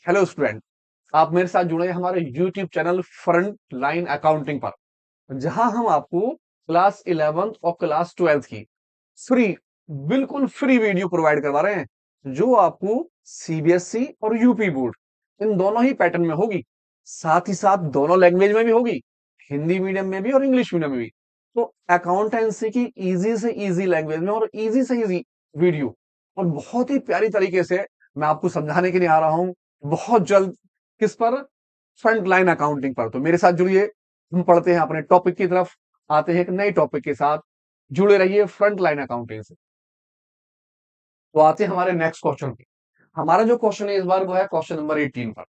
Hello student, आप मेरे साथ जुड़े हैं हमारे YouTube channel front line accounting पर, जहां हम आपको क्लास 11th और क्लास 12th की फ्री बिल्कुल फ्री वीडियो प्रोवाइड करवा रहे हैं, जो आपको सीबीएसई और यूपी बोर्ड इन दोनों ही पैटर्न में होगी। साथ ही साथ दोनों लैंग्वेज में भी होगी, हिंदी मीडियम में भी और इंग्लिश मीडियम में भी। तो अकाउंटेंसी की इजी से इजी लैंग्वेज में और इजी से इजी वीडियो और बहुत ही प्यारी तरीके से मैं आपको समझाने के लिए आ रहा हूं बहुत जल्द। किस पर? फ्रंट लाइन अकाउंटिंग पर। तो मेरे साथ जुड़िए, हम पढ़ते हैं अपने टॉपिक की तरफ, आते हैं एक नए टॉपिक के साथ। जुड़े रहिए फ्रंट लाइन अकाउंटिंग से। तो आते हैं हमारे नेक्स्ट क्वेश्चन पे। हमारा जो क्वेश्चन है इस बार वो है क्वेश्चन नंबर 18 पर।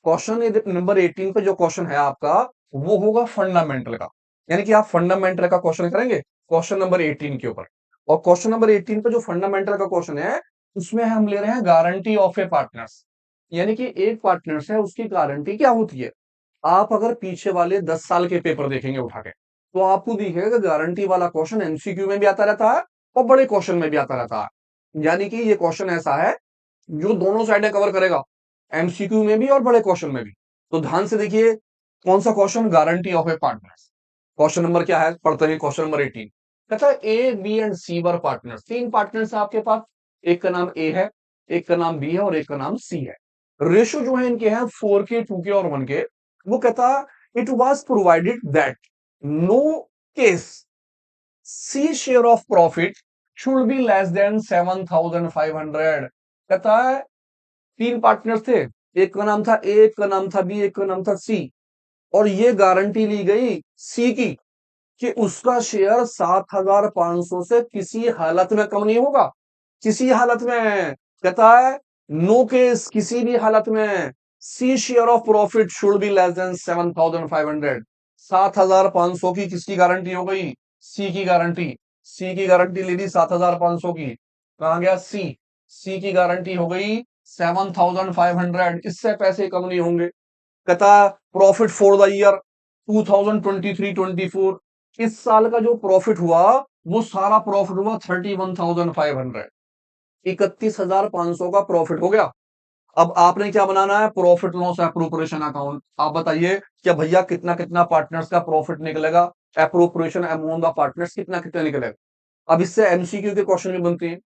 क्वेश्चन नंबर 18 पे जो क्वेश्चन है आपका वो होगा फंडामेंटल का, यानी कि आप फंडामेंटल का क्वेश्चन करेंगे क्वेश्चन नंबर 18 के ऊपर। और क्वेश्चन नंबर 18 पे जो फंडामेंटल का क्वेश्चन है उसमें हम ले रहे हैं गारंटी ऑफ ए पार्टनर्स, यानी कि एक पार्टनर्स है उसकी गारंटी क्या होती है। आप अगर पीछे वाले 10 साल के पेपर देखेंगे उठा के, तो आपको दिखेगा कि गारंटी वाला क्वेश्चन एमसीक्यू में भी आता रहता है और बड़े क्वेश्चन में भी आता रहता है। यानी कि ये क्वेश्चन ऐसा है जो दोनों साइडें कवर करेगा, एमसीक्यू में भी और बड़े क्वेश्चन में भी। तो ध्यान से देखिए कौन सा question, guarantee of a partners. Question number क्या है, पढ़ते हैं क्वेश्चन नंबर 18। कहता है A B and C were partners, तीन पार्टनर्स है आपके पास। एक का नाम ए है, एक का नाम बी है और एक का नाम सी है। रेशो जो है इनके हैं 4 के, 2 के और 1 के। वो कहता it was provided that no case C share of profit should be less than 7,500। कहता है तीन पार्टनर थे, एक का नाम था ए, एक का नाम था बी, एक का नाम था सी। और ये गारंटी ली गई सी की कि उसका शेयर 7,500 से किसी हालत में कम नहीं होगा। किसी हालत में, कहता है नो केस, किसी भी हालत में C share of profit should be less than 7,500। 7,500 की किसकी गारंटी हो गई? सी की गारंटी। सी की गारंटी ले ली 7,500 की, कहा गया सी। सी की गारंटी हो गई 7,500, इससे पैसे कम नहीं होंगे। कहता प्रॉफिट फॉर द ईयर 2023-24, इस साल का जो प्रॉफिट हुआ वो सारा प्रॉफिट हुआ 31,500। 31,500 का प्रॉफिट हो गया। अब आपने क्या बनाना है? Profit loss appropriation account. आप बताइए क्या भैया कितना कितना पार्टनर्स का प्रॉफिट निकलेगा, एप्रोप्रिएशन अमाउंट द पार्टनर्स कितना कितना निकलेगा। अब इससे एमसीक्यू के क्वेश्चन भी बनते हैं।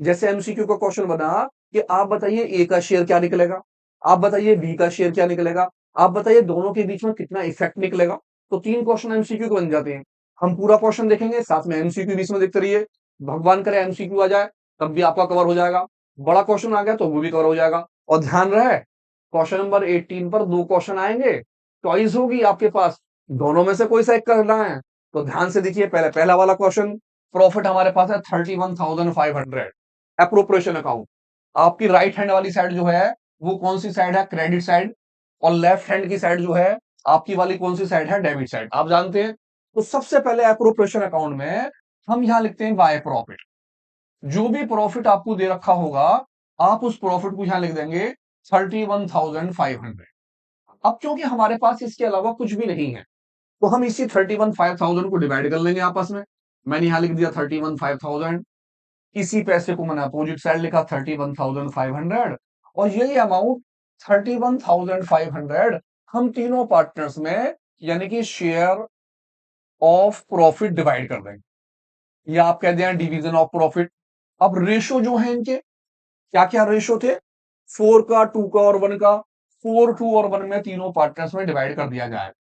जैसे एमसीक्यू का क्वेश्चन बना कि आप बताइए ए का शेयर क्या निकलेगा, आप बताइए बी का शेयर क्या निकलेगा, आप बताइए दोनों के बीच में कितना इफेक्ट निकलेगा। तो तीन क्वेश्चन एमसीक्यू के बन जाते हैं। हम पूरा क्वेश्चन देखेंगे, साथ में एमसीक्यू बीच में देखते रहिए। भगवान करे एमसीक्यू आ जाए तब भी आपका कवर हो जाएगा, बड़ा क्वेश्चन आ गया तो वो भी कवर हो जाएगा। और ध्यान रहे क्वेश्चन नंबर 18 पर दो क्वेश्चन आएंगे, चॉइस होगी आपके पास, दोनों में से कोई सा एक करना है। तो ध्यान से देखिए, पहले पहला वाला क्वेश्चन, प्रॉफिट हमारे पास है 31,500, एप्रोप्रिएशन अकाउंट। आपकी राइट हैंड वाली साइड जो है वो कौन सी साइड है? Credit side. और लेफ्ट हैंड की साइड जो है आपकी वाली कौन सी साइड है? Debit side. आप जानते हैं। तो सबसे पहले एप्रोप्रिएशन अकाउंट में हम यहां लिखते हैं बाय प्रॉफिट। जो भी प्रॉफिट आपको दे रखा होगा आप उस प्रॉफिट को यहां लिख देंगे 31,500। अब क्योंकि हमारे पास इसके अलावा कुछ भी नहीं है तो हम इसी 31,500 को डिवाइड कर लेंगे आपस में। मैंने यहां लिख दिया 31,500। इसी पैसे को मैंने अपोजिट साइड लिखा 31,500। और यही अमाउंट 31,500 हम तीनों पार्टनर्स में यानी कि शेयर ऑफ प्रॉफिट डिवाइड कर देंगे, या आप कह दें डिवीजन ऑफ प्रॉफिट। अब रेशो जो है इनके क्या क्या रेशो थे? 4 का, 2 का और 1 का। 4, 2 और 1 में तीनों पार्टनर्स में डिवाइड कर दिया जाए।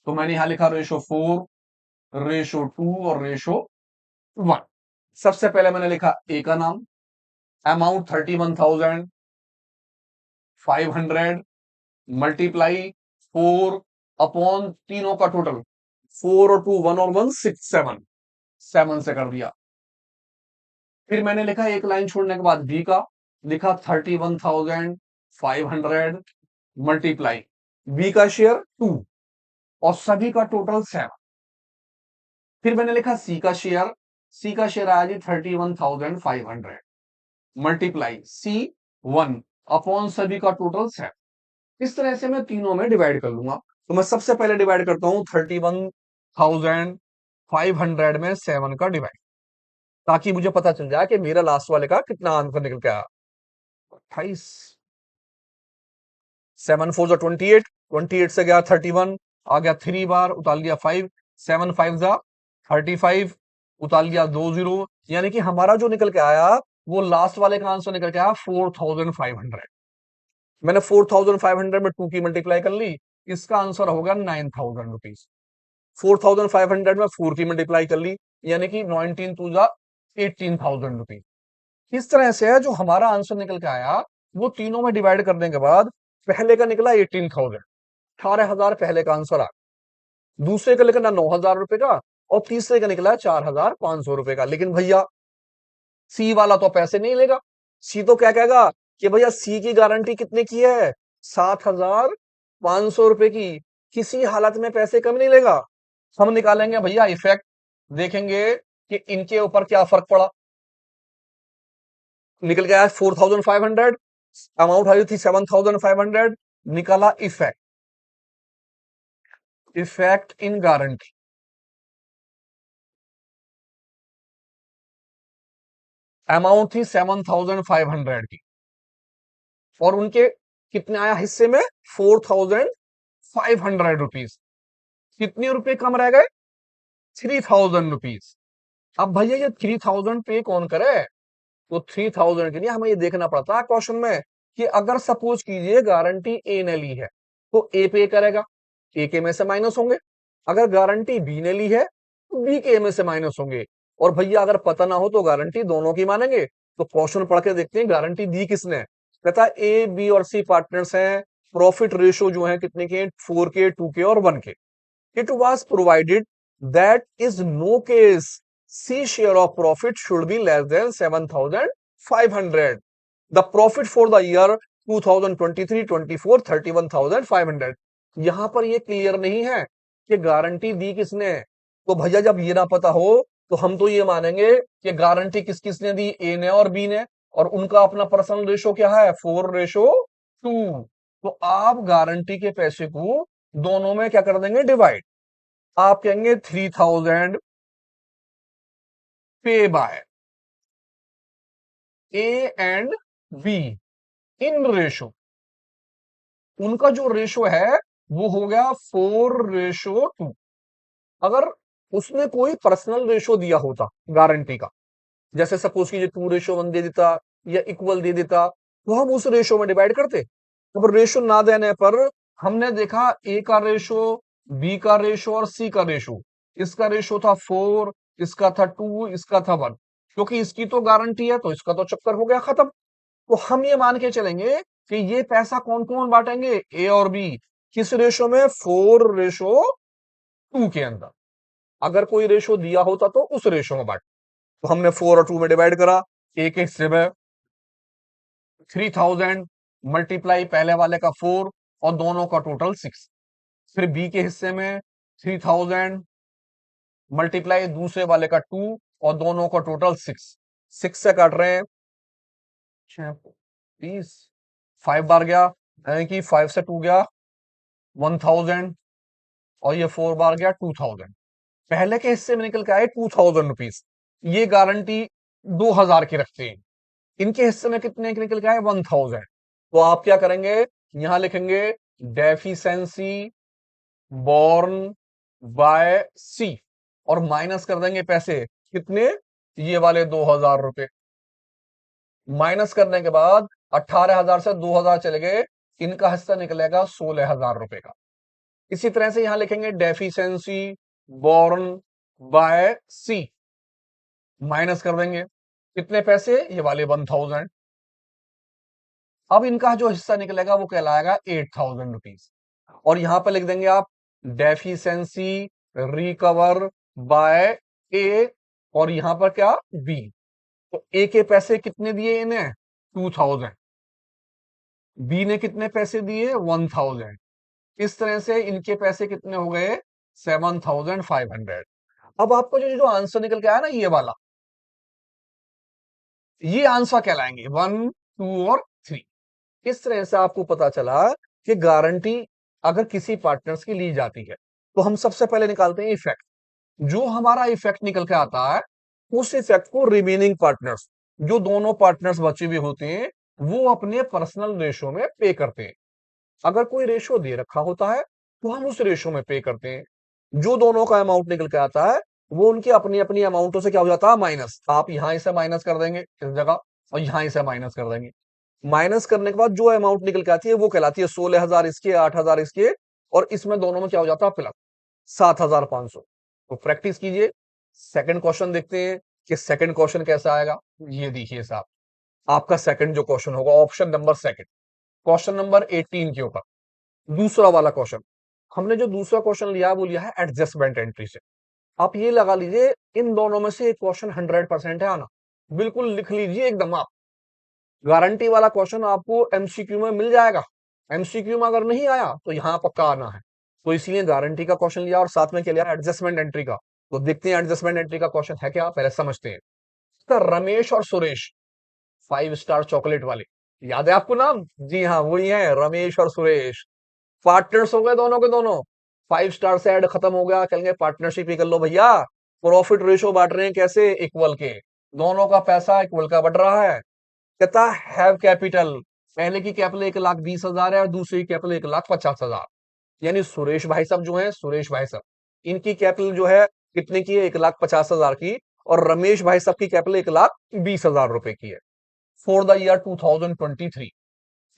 तो मैंने यहां लिखा रेशो 4, रेशो 2 और रेशो 1। सबसे पहले मैंने लिखा ए का नाम, अमाउंट 31,500 मल्टीप्लाई 4 अपॉन तीनों का टोटल। 4 और 2, 1 और 1 6, 7। 7 से कर दिया। फिर मैंने लिखा एक लाइन छोड़ने के बाद बी का, लिखा 31,500 मल्टीप्लाई बी का शेयर 2 और सभी का टोटल 7। फिर मैंने लिखा सी का शेयर, सी का शेयर आया जी 31,500 मल्टीप्लाई सी 1 अपॉन सभी का टोटल 7। इस तरह से मैं तीनों में डिवाइड कर लूंगा। तो मैं सबसे पहले डिवाइड करता हूं 31,500 में 7 का डिवाइड, ताकि मुझे पता चल जाए कि मेरा लास्ट वाले का कितना आंसर निकल के आया। 28। 7 4 जा 28, 28 से गया 31, आ गया 3 बार, उतार लिया 5, 7 5 जा 35, उतार लिया 2 0, यानी कि हमारा जो निकल के आया वो लास्ट वाले का आंसर निकल के आया 4500। मैंने 4500 में 2 की मल्टीप्लाई कर ली, इसका आंसर होगा 9000 रुपीज। 4500 में 4 की मल्टीप्लाई कर ली, यानी कि 19 टू जा 18000 रुपीज। इस तरह से जो हमारा आंसर निकल के आया वो तीनों में डिवाइड करने के बाद पहले का निकला 18,000, 18,000 पहले का आंसर आ, दूसरे का निकला 9,000 रुपए का, और तीसरे का निकला 4,500 रुपए का। लेकिन भैया सी वाला तो पैसे नहीं लेगा, सी तो क्या कहेगा कि भैया सी की गारंटी कितने की है, 7,500 रुपए की, किसी हालत में पैसे कम नहीं लेगा। हम निकालेंगे भैया इफेक्ट, देखेंगे कि इनके ऊपर क्या फर्क पड़ा। निकल गया 4,500, अमाउंट आई थी 7,500, निकाला effect, effect in guarantee, amount थी 7,500 की, और उनके कितने आया हिस्से में 4,500 रुपीज। कितने रुपए कम रह गए, 3,000 रुपीज। अब भैया ये 3,000 पे कौन करे, तो 3,000 के लिए हमें ये देखना पड़ता है क्वेश्चन में कि अगर सपोज कीजिए गारंटी ए ने ली है तो ए पे करेगा, ए के में से माइनस होंगे। अगर गारंटी बी ने ली है तो बी के में से माइनस होंगे। और भैया अगर पता ना हो तो गारंटी दोनों की मानेंगे। तो क्वेश्चन पढ़ के देखते हैं गारंटी दी किसने, कहता है ए बी और सी पार्टनर्स हैं, प्रॉफिट रेशियो जो है कितने के, 4 के, 2 के और 1 के। It was provided that is no case C share of profit should be less than 7,500. The profit for the year 2023-24 31,500। यहां पर ये क्लियर नहीं है कि गारंटी दी किसने। तो भैया जब ये ना पता हो तो हम तो ये मानेंगे कि गारंटी किस किसने दी, ए ने और बी ने, और उनका अपना पर्सनल रेशो क्या है, 4:2। तो आप गारंटी के पैसे को दोनों में क्या कर देंगे, डिवाइड। आप कहेंगे 3,000 पे by A and B in ratio, उनका जो रेशो है वो हो गया 4:2। अगर उसने कोई पर्सनल रेशो दिया होता गारंटी का, जैसे सपोज कीजिए 2:1 दे देता या इक्वल दे देता, तो हम उस रेशो में डिवाइड करते। अब रेशो ना देने पर हमने देखा ए का रेशो, बी का रेशो और सी का रेशो, इसका रेशो था 4, इसका था 2, इसका था 1। क्योंकि इसकी तो गारंटी है तो इसका तो चक्कर हो गया खत्म। तो हम ये मान के चलेंगे कि ये पैसा कौन कौन बांटेंगे, ए और बी, किस रेशो में, 4:2 के अंदर। अगर कोई रेशो दिया होता तो उस रेशो में बांट। तो हमने 4 और 2 में डिवाइड करा, ए के हिस्से में 3,000 मल्टीप्लाई पहले वाले का 4 और दोनों का टोटल 6। फिर बी के हिस्से में 3,000 मल्टीप्लाई दूसरे वाले का 2 और दोनों का टोटल 6। 6 से काट रहे हैं 30, 5 बार गया, यानी कि 5 से 2 गया 1,000, और ये 4 बार गया 2,000। पहले के हिस्से में निकल के आए 2,000 रुपीज, ये गारंटी 2,000 की रखते हैं। इनके हिस्से में कितने के निकल के आए, 1,000। तो आप क्या करेंगे, यहां लिखेंगे डेफिशिएंसी बोर्न बाय सी, और माइनस कर देंगे पैसे कितने, ये वाले 2,000 रुपए। माइनस करने के बाद 18,000 से 2,000 चले गए, इनका हिस्सा निकलेगा 16,000 रुपए का। इसी तरह से यहां लिखेंगे deficiency borne by C, minus कर देंगे कितने पैसे, ये वाले 1,000। अब इनका जो हिस्सा निकलेगा वो कहलाएगा 8,000 रुपीज। और यहां पर लिख देंगे आप डेफिशिएंसी रिकवर बाय ए, और यहां पर क्या, बी। तो ए के पैसे कितने दिए इन्हें, 2,000, बी ने कितने पैसे दिए, 1,000। इस तरह से इनके पैसे कितने हो गए, 7,500। अब आपको जो आंसर निकल के आया ना ये वाला, ये आंसर कहलाएंगे 1, 2 और 3। इस तरह से आपको पता चला कि गारंटी अगर किसी पार्टनर्स की ली जाती है तो हम सबसे पहले निकालते हैं इफेक्ट। जो हमारा इफेक्ट निकल के आता है उस इफेक्ट को रिमेनिंग पार्टनर्स, जो दोनों पार्टनर्स बचे हुए होते हैं, वो अपने पर्सनल रेशो में पे करते हैं। अगर कोई रेशो दे रखा होता है तो हम उस रेशो में पे करते हैं। जो दोनों का अमाउंट निकल के आता है वो उनकी अपनी अपनी अमाउंटों से क्या हो जाता है, माइनस। आप यहां इसे माइनस कर देंगे इस जगह, और यहां इसे माइनस कर देंगे। माइनस करने के बाद जो अमाउंट निकल के आती है वो कहलाती है 16,000 इसके, 8,000 इसके, और इसमें दोनों में क्या हो जाता है, प्लस 7,500। तो प्रैक्टिस कीजिए। सेकंड क्वेश्चन देखते हैं कि सेकंड क्वेश्चन कैसा आएगा। ये देखिए साहब, आपका सेकंड जो क्वेश्चन होगा, option number second, question number 18 के ऊपर दूसरा वाला क्वेश्चन। हमने जो दूसरा क्वेश्चन लिया है वो लिया है एडजस्टमेंट एंट्री से। आप ये लगा लीजिए इन दोनों में से एक क्वेश्चन 100% है आना, बिल्कुल लिख लीजिए एकदम आप। गारंटी वाला क्वेश्चन आपको एमसीक्यू में मिल जाएगा। एमसीक्यू में अगर नहीं आया तो यहां पक्का आना है। तो इसलिए गारंटी का क्वेश्चन लिया और साथ में क्या लिया, एडजस्टमेंट एंट्री का। तो देखते हैं एडजस्टमेंट एंट्री का क्वेश्चन है क्या, पहले समझते हैं। तो रमेश और सुरेश 5 स्टार चॉकलेट वाले, याद है आपको नाम? जी हाँ, वही है, रमेश और सुरेश। पार्टनर्स हो गए दोनों के दोनों। 5 स्टार से ऐड खत्म हो गया, कहेंगे पार्टनरशिप ही कर लो भैया। प्रॉफिट रेशो बांट रहे हैं कैसे, इक्वल के। दोनों का पैसा इक्वल का बढ़ रहा है। कहता हैव कैपिटल, पहले की कैपिटल 1,20,000 है और दूसरी की कैपिटल 1,50,000। यानी सुरेश भाई साहब जो है, सुरेश भाई साहब, इनकी कैपिटल जो है कितने की है, 1,50,000 की। और रमेश भाई साहब की कैपिटल 1,20,000 रुपए की है। फॉर द ईयर 2023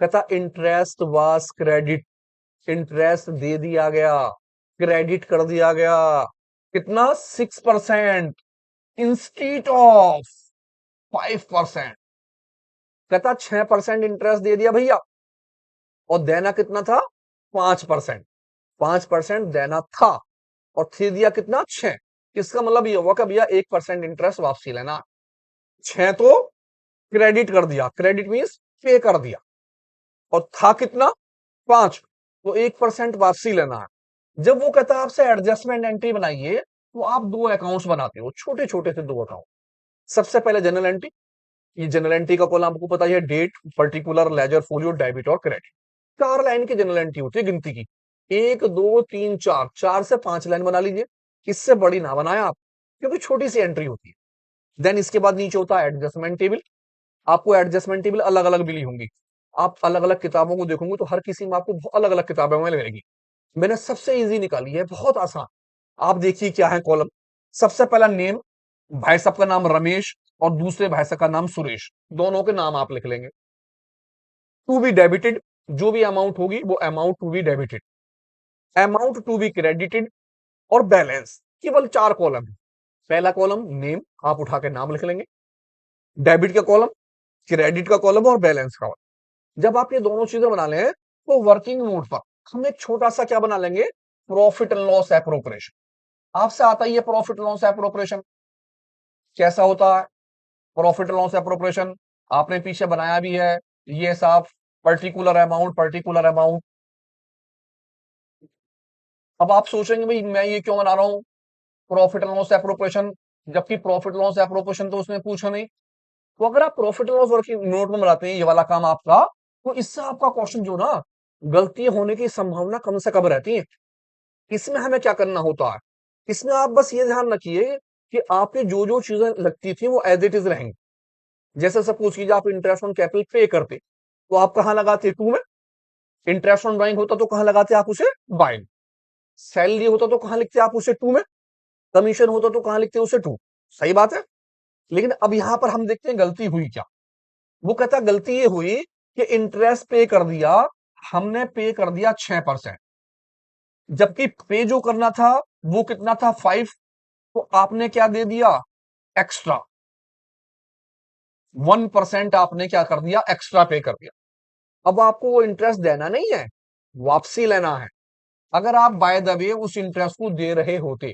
कहता इंटरेस्ट वाज क्रेडिट, इंटरेस्ट दे दिया गया, क्रेडिट कर दिया गया। कितना, 6% इंस्टीट ऑफ 5%। कहता 6% इंटरेस्ट दे दिया भैया, और देना कितना था, 5%। 5% देना था और दे दिया कितना, 6। इसका मतलब ये हुआ कि भैया 1% इंटरेस्ट वापसी लेना। 6 तो क्रेडिट कर दिया, क्रेडिट मीन्स पे कर दिया, और था कितना, 5। तो 1% वापसी लेना है। जब वो कहता है आपसे एडजस्टमेंट एंट्री बनाइए, तो आप दो अकाउंट्स बनाते हो, छोटे छोटे से दो अकाउंट। सबसे पहले जनरल एंट्री। ये जनरल एंट्री का कॉलम आपको पता है, date, particular, ledger, folio, debit और क्रेडिट। 4 लाइन की जनरल एंट्री होती है गिनती की। 1 2 3 4, 4 से 5 लाइन बना लीजिए। इससे बड़ी ना बनाए आप, क्योंकि छोटी सी एंट्री होती है। देन इसके बाद नीचे होता है एडजस्टमेंट टेबल। आपको एडजस्टमेंट टेबल अलग अलग मिली होंगी। आप अलग अलग किताबों को देखोगे तो हर किसी में आपको अलग अलग किताबों में मिलेगी। मैंने सबसे इजी निकाली है, बहुत आसान। आप देखिए क्या है कॉलम। सबसे पहला नेम, भाई साहब का नाम रमेश और दूसरे भाई साहब का नाम सुरेश, दोनों के नाम आप लिख लेंगे। टू बी डेबिटेड, जो भी अमाउंट होगी वो amount to be debited, amount to be credited, और बैलेंस। केवल 4 कॉलम है। पहला कॉलम नेम, आप उठा के नाम लिख लेंगे। डेबिट का कॉलम, क्रेडिट का कॉलम और बैलेंस का। जब आप ये दोनों चीजें बना लें तो वर्किंग नोट पर हम एक छोटा सा क्या बना लेंगे, प्रॉफिट एंड लॉस एप्रोप्रिएशन। आपसे आता ही है प्रॉफिट लॉस एप्रोप्रिएशन। कैसा होता है प्रॉफिट लॉस एप्रोप्रिएशन, आपने पीछे बनाया भी है। ये साफ, पर्टिकुलर अमाउंट, पर्टिकुलर अमाउंट। अब आप सोचेंगे भाई मैं ये क्यों बना रहा हूं प्रॉफिट एंड लॉस एप्रोप्रिएशन, जबकि प्रॉफिट लॉस एप्रोप्रिएशन तो उसने पूछा नहीं। तो अगर आप प्रॉफिट लॉस वर्किंग नोट में बनाते हैं ये वाला काम आपका, तो इससे आपका क्वेश्चन जो ना, गलती होने की संभावना कम से कम रहती है। इसमें हमें क्या करना होता है, इसमें आप बस ये ध्यान रखिए कि आपके जो जो चीजें लगती थी वो एज इट इज रहेंगी। जैसे सपोज कीजिए आप इंटरेस्ट ऑन कैपिटल पे करते, तो आप कहां लगाते, टू में। इंटरेस्ट ऑन बाइंग होता तो कहां लगाते आप उसे, बाइंग। सैलरी होता तो कहां लिखते आप उसे, टू में। कमीशन होता तो कहां लिखते उसे, टू। सही बात है। लेकिन अब यहां पर हम देखते हैं गलती हुई क्या। वो कहता गलती ये हुई कि इंटरेस्ट पे कर दिया, हमने पे कर दिया 6%, जबकि पे जो करना था वो कितना था, 5। तो आपने क्या दे दिया, एक्स्ट्रा 1% आपने क्या कर दिया, एक्स्ट्रा पे कर दिया। अब आपको वो इंटरेस्ट देना नहीं है, वापसी लेना है। अगर आप बाय द वे उस इंटरेस्ट को दे रहे होते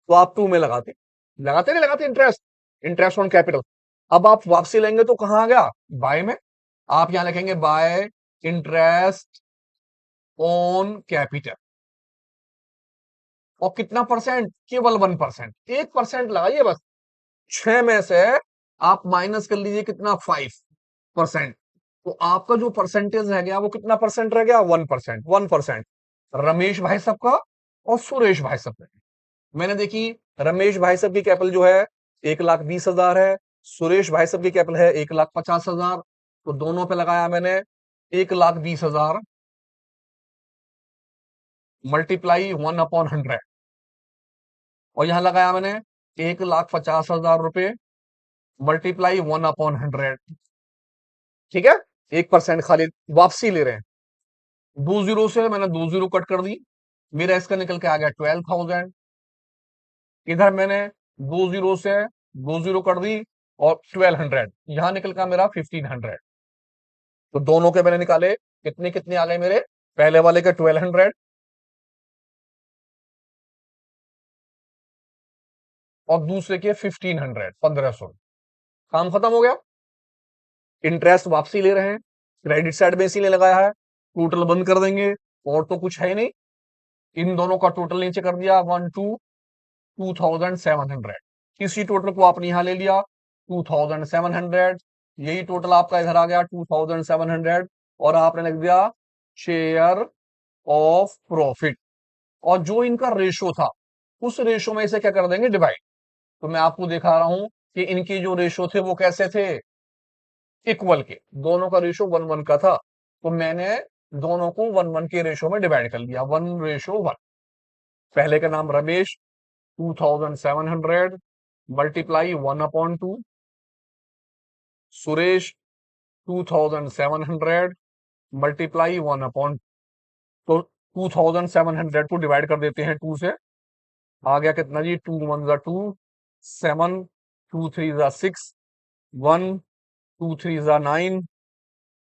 तो आप टू में लगाते, लगाते नहीं लगाते इंटरेस्ट, इंटरेस्ट ऑन कैपिटल। अब आप वापसी लेंगे तो कहां आ गया, बाय में। आप यहां लिखेंगे बाय इंटरेस्ट ऑन कैपिटल। और कितना परसेंट, केवल 1%, 1% लगाइए बस। 6 में से आप माइनस कर लीजिए कितना, 5%। तो आपका जो परसेंटेज रह गया वो कितना परसेंट रह गया, 1%। 1% रमेश भाई साहब का और सुरेश भाई साहब का। मैंने देखी, रमेश भाई साहब की कैपिटल जो है 1,20,000 है, सुरेश भाई साहब की कैपिटल है 1,50,000। तो दोनों पे लगाया मैंने 1,20,000, मल्टीप्लाई 1/100, और यहां लगाया मैंने 1,50,000 रुपए मल्टीप्लाई 1/100। ठीक है, 1% खाली वापसी ले रहे हैं। 2 जीरो से मैंने 2 जीरो कट कर दी, मेरा इसका निकल के आ गया 12,000। इधर मैंने 2 जीरो से 2 जीरो कर दी और 1200, यहां निकल का मेरा 1500। तो दोनों के मैंने निकाले, कितने कितने आ गए मेरे, पहले वाले के 1200 और दूसरे के 1500, 1500। काम खत्म हो गया। इंटरेस्ट वापसी ले रहे हैं, क्रेडिट साइड में इसीलिए लगाया है, टोटल बंद कर देंगे, और तो कुछ है नहीं। इन दोनों का टोटल नीचे कर दिया 2700। इसी टोटल को आपने यहां ले लिया 2700, यही टोटल आपका इधर आ गया 2700, और आपने लिख दिया शेयर ऑफ प्रॉफिट। और जो इनका रेशो था, उस रेशो में इसे क्या कर देंगे, डिवाइड। तो मैं आपको दिखा रहा हूं कि इनके जो रेशो थे वो कैसे थे, इक्वल के, दोनों का रेशो 1:1 का था। तो मैंने दोनों को 1:1 के रेशो में डिवाइड कर लिया, 1:1। पहले का नाम रमेश, 2700 मल्टीप्लाई 1/2। सुरेश 2700 मल्टीप्लाई 1/2। तो 2700 को डिवाइड कर देते हैं 2 से, आ गया कितना जी, 2 1 जा 2, 7 2 3 जा 6, 1 2 3 जा 9,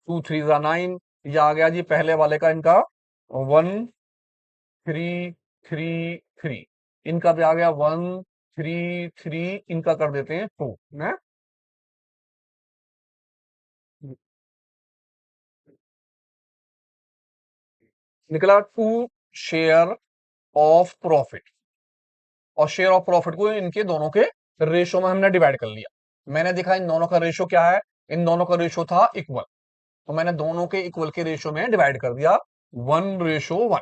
2 3 जा 9। ये आ गया जी पहले वाले का, इनका 1 3 3 3, इनका भी आ गया 1 3 3, इनका कर देते हैं 2 ना। निकला 2 शेयर ऑफ प्रॉफिट, और शेयर ऑफ प्रॉफिट को इनके दोनों के रेशो में हमने डिवाइड कर लिया। मैंने देखा इन दोनों का रेशो क्या है, इन दोनों का रेशो था इक्वल, तो मैंने दोनों के इक्वल के रेशो में डिवाइड कर दिया 1:1।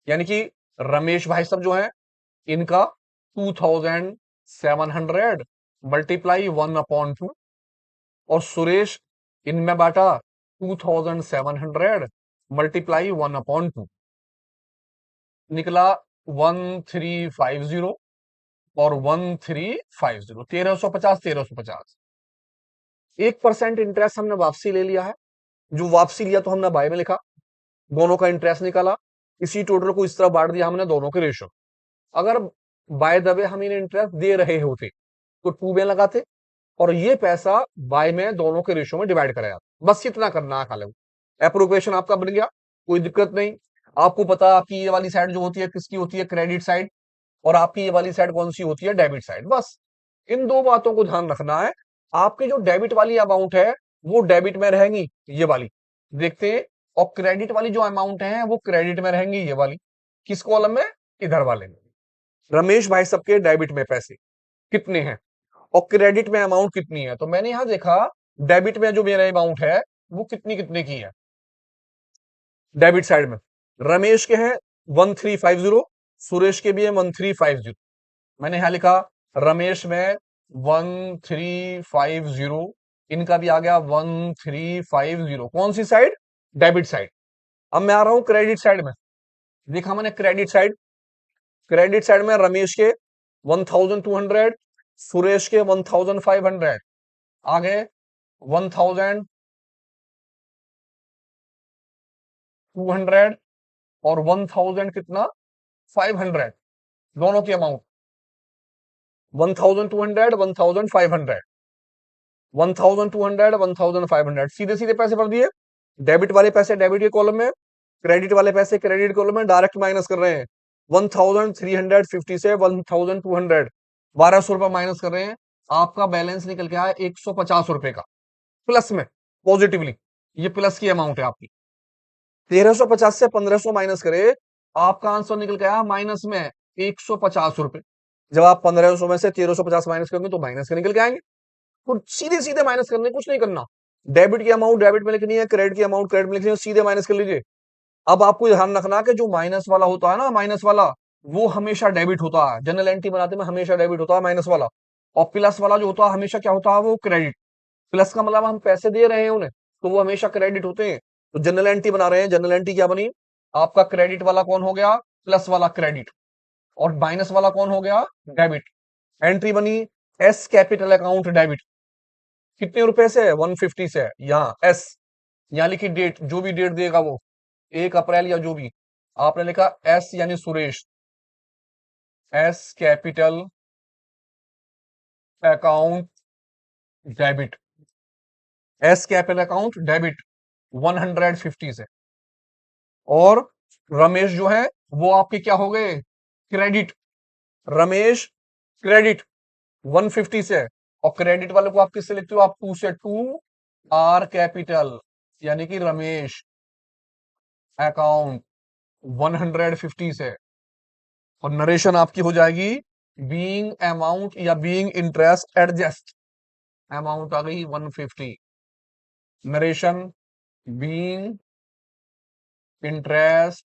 यानी कि रमेश भाई साहब जो है, इनका 2700 मल्टीप्लाई 1/2, और सुरेश इनमें बांटा 2700 मल्टीप्लाई 1/2, निकला 1350 और 1350, 1350 1350। 1% इंटरेस्ट हमने वापसी ले लिया है, जो वापसी लिया तो हमने बाय में लिखा, दोनों का इंटरेस्ट निकाला, इसी टोटल को इस तरह बांट दिया हमने दोनों के रेशो। अगर बाय द वे हम इन्हें इंटरेस्ट दे रहे होते तो 2 में लगाते, और ये पैसा बाय में दोनों के रेशो में डिवाइड कराया। बस इतना करना है खाली, एप्रोप्रिएशन आपका बन गया, कोई दिक्कत नहीं। आपको पता आपकी ये वाली साइड जो होती है किसकी होती है, क्रेडिट साइड, और आपकी ये वाली साइड कौन सी होती है, डेबिट साइड। बस इन दो बातों को ध्यान रखना है। आपकी जो डेबिट वाली अमाउंट है वो डेबिट में रहेंगी, ये वाली देखते हैं, और क्रेडिट वाली जो अमाउंट है वो क्रेडिट में रहेंगी, ये वाली। किस कॉलम में, इधर वाले में। रमेश भाई सबके डेबिट में पैसे कितने हैं और क्रेडिट में अमाउंट कितनी है, तो मैंने यहां देखा डेबिट में जो मेरा अमाउंट है वो कितनी कितने की है, डेबिट साइड में रमेश के हैं 1350, सुरेश के भी है 1350। मैंने यहां लिखा रमेश में 1350, इनका भी आ गया 1350। कौन सी साइड, डेबिट साइड। अब मैं आ रहा हूं क्रेडिट साइड में, देखा मैंने क्रेडिट साइड, क्रेडिट साइड में रमेश के 1200, सुरेश के 1500, आगे 1200 और 1000 कितना, 500, दोनों की अमाउंट 1200 1500, 1200 1500, सीधे सीधे पैसे भर दिए। डेबिट वाले पैसे डेबिट के कॉलम में, क्रेडिट वाले पैसे क्रेडिट कॉलम में, डायरेक्ट माइनस कर रहे हैं। 1350 से 1200, 1200 रुपए माइनस कर रहे हैं, आपका बैलेंस निकल के आया 150 रुपए का, प्लस में, पॉजिटिवली। ये प्लस की अमाउंट है आपकी। 1350 से 1500 माइनस करे, आपका आंसर निकल के आया माइनस में 150 रुपए। जब आप 1500 में से 1350 माइनस करेंगे तो माइनस के निकल के आएंगे। तो सीधे सीधे माइनस करने, कुछ नहीं करना। डेबिट की अमाउंट डेबिट में लिखनी है, क्रेडिट की अमाउंट क्रेडिट में लिखनी है, सीधे माइनस कर लीजिए। अब आपको ध्यान रखना कि जो माइनस वाला होता है ना, माइनस वाला वो हमेशा डेबिट होता है, जनरल एंट्री बनाते में हमेशा डेबिट होता है माइनस वाला। और प्लस वाला जो होता है हमेशा क्या होता है, वो क्रेडिट। प्लस का मतलब हम पैसे दे रहे हैं उन्हें, तो वो हमेशा क्रेडिट होते हैं। तो जनरल एंट्री बना रहे हैं, जनरल एंट्री क्या बनी, आपका क्रेडिट वाला कौन हो गया, प्लस वाला क्रेडिट और माइनस वाला कौन हो गया, डेबिट। एंट्री बनी एस कैपिटल अकाउंट डेबिट, कितने रुपए से है, 150 से है। यहाँ एस, यहाँ लिखी डेट, जो भी डेट देगा वो 1 अप्रैल या जो भी, आपने लिखा एस यानी Suresh, S capital account debit, S capital account debit 150 से। और रमेश जो है वो आपके क्या हो गए, क्रेडिट, रमेश क्रेडिट 150 से है। और क्रेडिट वाले को आप किससे लिखते हो, आप 2 से, 2 आर कैपिटल यानी कि रमेश अकाउंट 150 से। और नरेशन आपकी हो जाएगी बीइंग अमाउंट या बीइंग इंटरेस्ट एडजस्ट, अमाउंट आ गई 150, narration being interest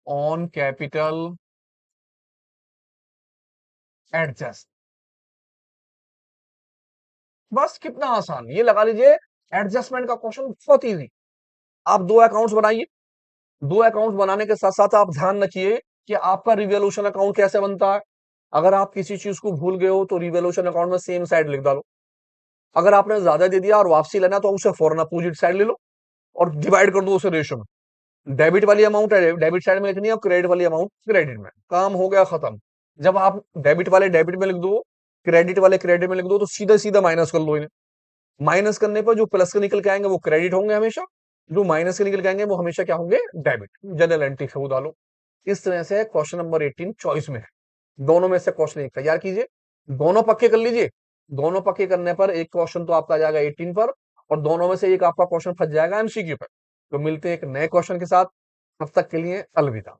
on capital adjust. बस कितना आसान, ये लगा लीजिए एडजस्टमेंट का क्वेश्चन बहुत इजी। आप दो अकाउंट्स बनाइए, दो अकाउंट्स बनाने के साथ साथ आप ध्यान रखिए कि आपका रिवॉल्यूशन अकाउंट कैसे बनता है। अगर आप किसी चीज को भूल गए हो तो रिवॉल्यूशन अकाउंट में सेम साइड लिख डालो। अगर आपने ज्यादा दे दिया और वापसी लेना तो उसे फौरन अपोजिट साइड ले लो और डिवाइड कर दो उसे रेशो में। डेबिट वाली अमाउंट है डेबिट साइड में लिखनी है और क्रेडिट वाली अमाउंट क्रेडिट में, काम हो गया खत्म। जब आप डेबिट वाले डेबिट में लिख दो, क्रेडिट वाले क्रेडिट में लिख दो, तो सीधा सीधा माइनस कर लो इन्हें। माइनस करने पर जो प्लस के निकल के आएंगे वो क्रेडिट होंगे हमेशा, जो माइनस के निकल के आएंगे वो हमेशा क्या होंगे, डेबिट। जनरल एंट्री से डालो। इस तरह से क्वेश्चन नंबर 18 चॉइस में है। दोनों में से क्वेश्चन एक तैयार कीजिए, दोनों पक्के कर लीजिए। दोनों पक्के करने पर एक क्वेश्चन तो आपका आ जाएगा 18 पर और दोनों में से एक आपका क्वेश्चन फंस जाएगा एमसीक्यू पर। तो मिलते हैं एक नए क्वेश्चन के साथ, तब तक के लिए अलविदा।